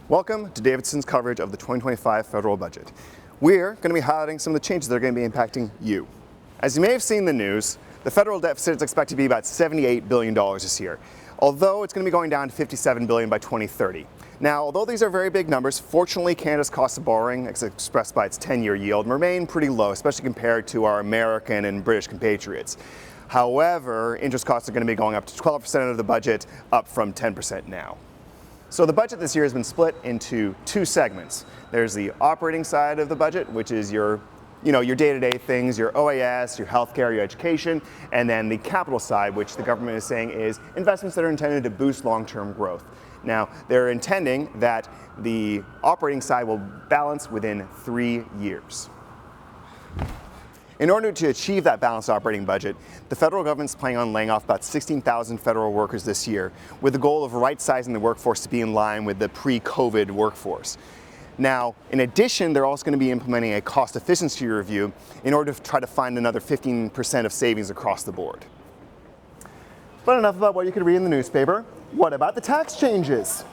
Welcome to Davidson's coverage of the 2025 federal budget. We're going to be highlighting some of the changes that are going to be impacting you. As you may have seen in the news, the federal deficit is expected to be about $78 billion this year, although it's going to be going down to $57 billion by 2030. Now, although these are very big numbers, fortunately Canada's cost of borrowing, as expressed by its 10-year yield, remain pretty low, especially compared to our American and British compatriots. However, interest costs are going to be going up to 12% of the budget, up from 10% now. So the budget this year has been split into two segments. There's the operating side of the budget, which is your day-to-day things, your OAS, your healthcare, your education, and then the capital side, which the government is saying is investments that are intended to boost long-term growth. Now, they're intending that the operating side will balance within 3 years. In order to achieve that balanced operating budget, the federal government is planning on laying off about 16,000 federal workers this year, with the goal of right-sizing the workforce to be in line with the pre-COVID workforce. Now, in addition, they're also going to be implementing a cost efficiency review in order to try to find another 15% of savings across the board. But enough about what you could read in the newspaper. What about the tax changes?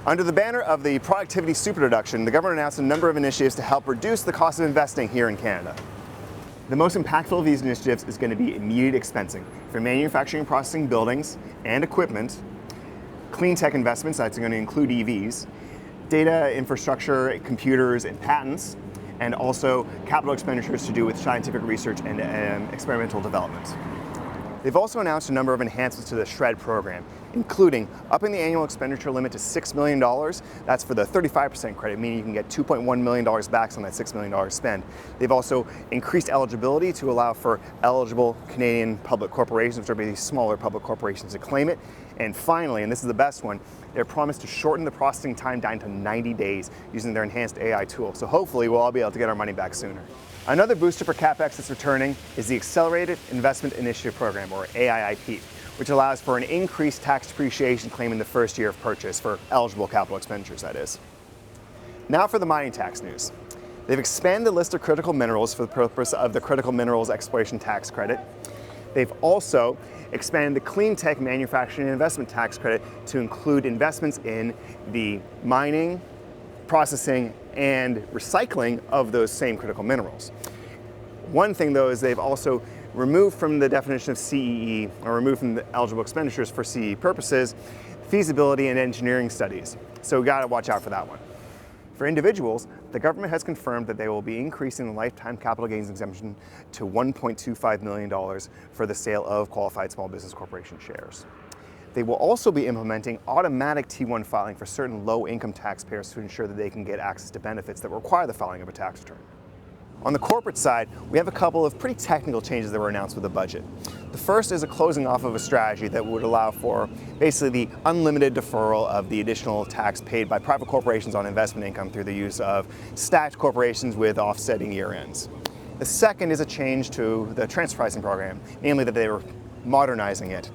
Under the banner of the Productivity Superdeduction, the government announced a number of initiatives to help reduce the cost of investing here in Canada. The most impactful of these initiatives is going to be immediate expensing for manufacturing and processing buildings and equipment, clean tech investments, that's going to include EVs, data infrastructure, computers, and patents, and also capital expenditures to do with scientific research and experimental development. They've also announced a number of enhancements to the SHRED program, including upping the annual expenditure limit to $6 million. That's for the 35% credit, meaning you can get $2.1 million back on that $6 million spend. They've also increased eligibility to allow for eligible Canadian public corporations, which are these smaller public corporations, to claim it. And finally, and this is the best one, they're promised to shorten the processing time down to 90 days using their enhanced AI tool. So hopefully we'll all be able to get our money back sooner. Another booster for CapEx that's returning is the Accelerated Investment Initiative Program, or AIIP, which allows for an increased tax depreciation claim in the first year of purchase for eligible capital expenditures, that is. Now for the mining tax news. They've expanded the list of critical minerals for the purpose of the Critical Minerals Exploration Tax Credit. They've also expanded the Clean Tech Manufacturing and Investment Tax Credit to include investments in the mining, processing, and recycling of those same critical minerals. One thing though is they've also removed from the definition of CEE, or removed from the eligible expenditures for CEE purposes, feasibility and engineering studies. So we gotta watch out for that one. For individuals, the government has confirmed that they will be increasing the lifetime capital gains exemption to $1.25 million for the sale of qualified small business corporation shares. They will also be implementing automatic T1 filing for certain low-income taxpayers to ensure that they can get access to benefits that require the filing of a tax return. On the corporate side, we have a couple of pretty technical changes that were announced with the budget. The first is a closing off of a strategy that would allow for basically the unlimited deferral of the additional tax paid by private corporations on investment income through the use of stacked corporations with offsetting year ends. The second is a change to the transfer pricing program, namely that they were modernizing it.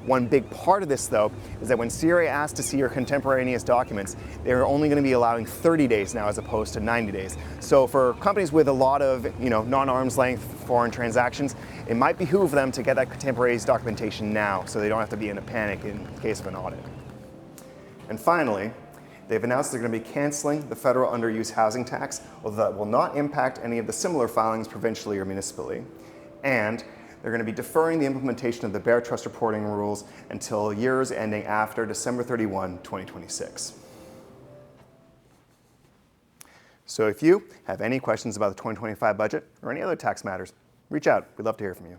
One big part of this, though, is that when CRA asks to see your contemporaneous documents, they're only going to be allowing 30 days now as opposed to 90 days. So for companies with a lot of non-arm's length foreign transactions, it might behoove them to get that contemporaneous documentation now so they don't have to be in a panic in case of an audit. And finally, they've announced they're going to be canceling the federal underuse housing tax, although that will not impact any of the similar filings provincially or municipally. And they're going to be deferring the implementation of the Bear Trust reporting rules until years ending after December 31, 2026. So if you have any questions about the 2025 budget or any other tax matters, reach out. We'd love to hear from you.